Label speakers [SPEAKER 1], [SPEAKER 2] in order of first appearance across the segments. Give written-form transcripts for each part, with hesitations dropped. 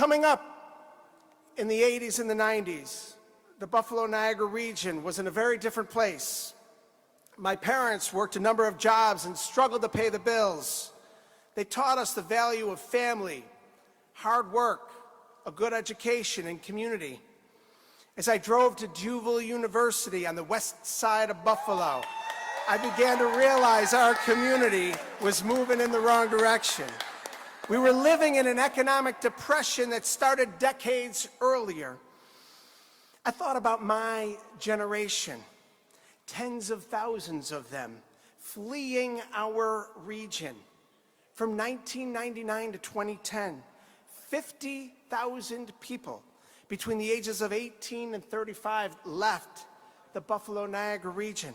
[SPEAKER 1] Coming up in the 80s and the 90s, the Buffalo-Niagara region was in a very different place. My parents worked a number of jobs and struggled to pay the bills. They taught us the value of family, hard work, a good education, and community. As I drove to Duval University on the west side of Buffalo, I began to realize our community was moving in the wrong direction. We were living in an economic depression that started decades earlier. I thought about my generation, tens of thousands of them fleeing our region. From 1999 to 2010, 50,000 people between the ages of 18 and 35 left the Buffalo-Niagara region.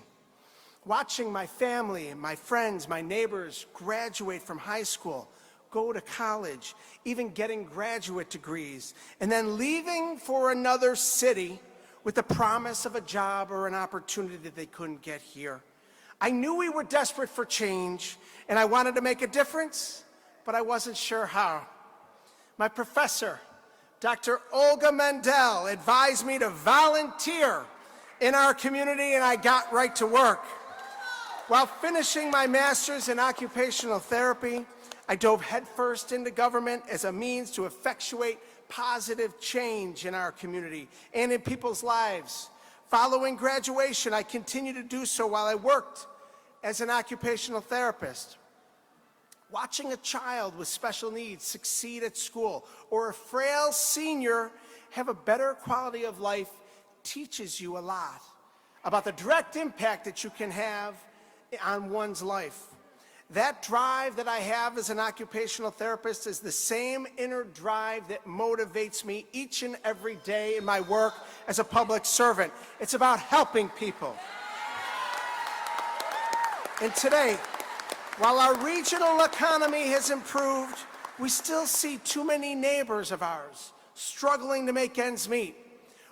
[SPEAKER 1] Watching my family, my friends, my neighbors graduate from high school, go to college, even getting graduate degrees, and then leaving for another city with the promise of a job or an opportunity that they couldn't get here. I knew we were desperate for change, and I wanted to make a difference, but I wasn't sure how. My professor, Dr. Olga Mendel, advised me to volunteer in our community, and I got right to work. While finishing my master's in occupational therapy, I dove headfirst into government as a means to effectuate positive change in our community and in people's lives. Following graduation, I continued to do so while I worked as an occupational therapist. Watching a child with special needs succeed at school or a frail senior have a better quality of life teaches you a lot about the direct impact that you can have on one's life. That drive that I have as an occupational therapist is the same inner drive that motivates me each and every day in my work as a public servant. It's about helping people. And today, while our regional economy has improved, we still see too many neighbors of ours struggling to make ends meet.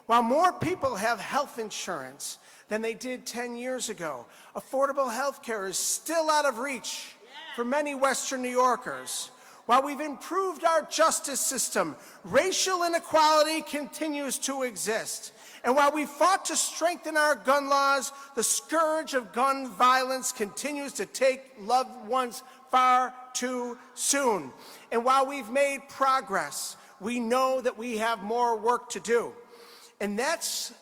[SPEAKER 1] While more people have health insurance than they did 10 years ago, affordable health care is still out of reach for many Western New Yorkers. While we've improved our justice system, racial inequality continues to exist. And while we fought to strengthen our gun laws, the scourge of gun violence continues to take loved ones far too soon. And while we've made progress, we know that we have more work to do. And that's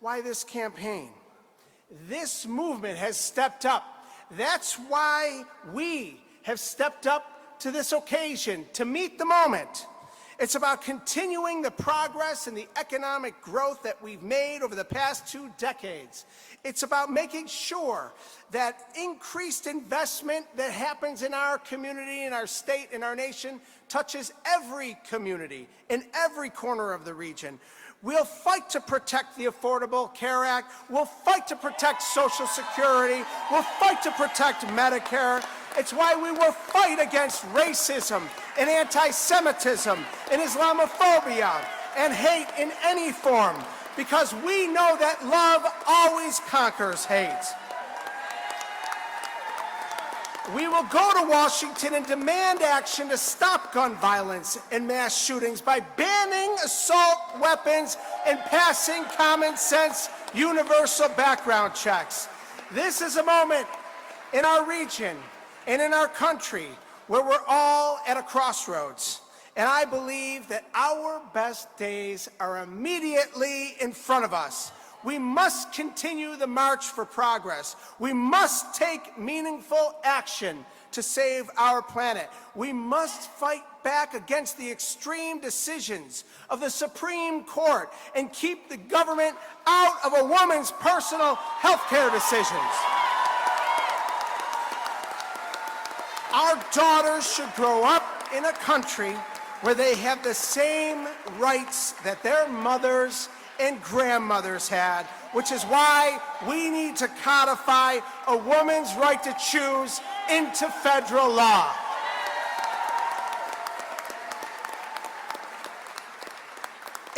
[SPEAKER 1] why this campaign, this movement has stepped up. That's why we have stepped up to this occasion to meet the moment. It's about continuing the progress and the economic growth that we've made over the past 2 decades. It's about making sure that increased investment that happens in our community, in our state, in our nation, touches every community in every corner of the region. We'll fight to protect the Affordable Care Act. We'll fight to protect Social Security. We'll fight to protect Medicare. It's why we will fight against racism and anti-Semitism and Islamophobia and hate in any form, because we know that love always conquers hate. We will go to Washington and demand action to stop gun violence and mass shootings by banning assault weapons and passing common sense universal background checks. This is a moment in our region and in our country where we're all at a crossroads. And I believe that our best days are immediately in front of us. We must continue the march for progress. We must take meaningful action to save our planet. We must fight back against the extreme decisions of the Supreme Court and keep the government out of a woman's personal health care decisions. Our daughters should grow up in a country where they have the same rights that their mothers and grandmothers had, which is why we need to codify a woman's right to choose into federal law.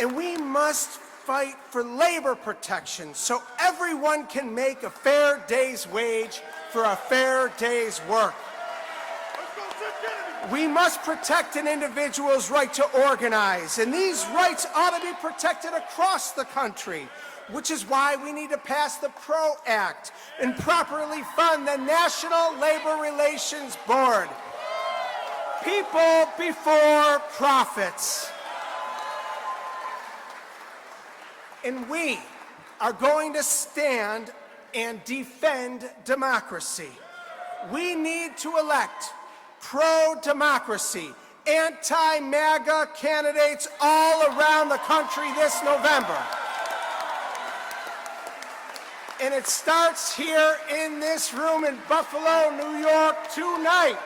[SPEAKER 1] And we must fight for labor protection so everyone can make a fair day's wage for a fair day's work.
[SPEAKER 2] Let's go, Kennedy!
[SPEAKER 1] We must protect an individual's right to organize, and these rights ought to be protected across the country, which is why we need to pass the PRO Act and properly fund the National Labor Relations Board. People before profits. And we are going to stand and defend democracy. We need to elect pro-democracy, anti-MAGA candidates all around the country this November. And it starts here in this room in Buffalo, New York tonight.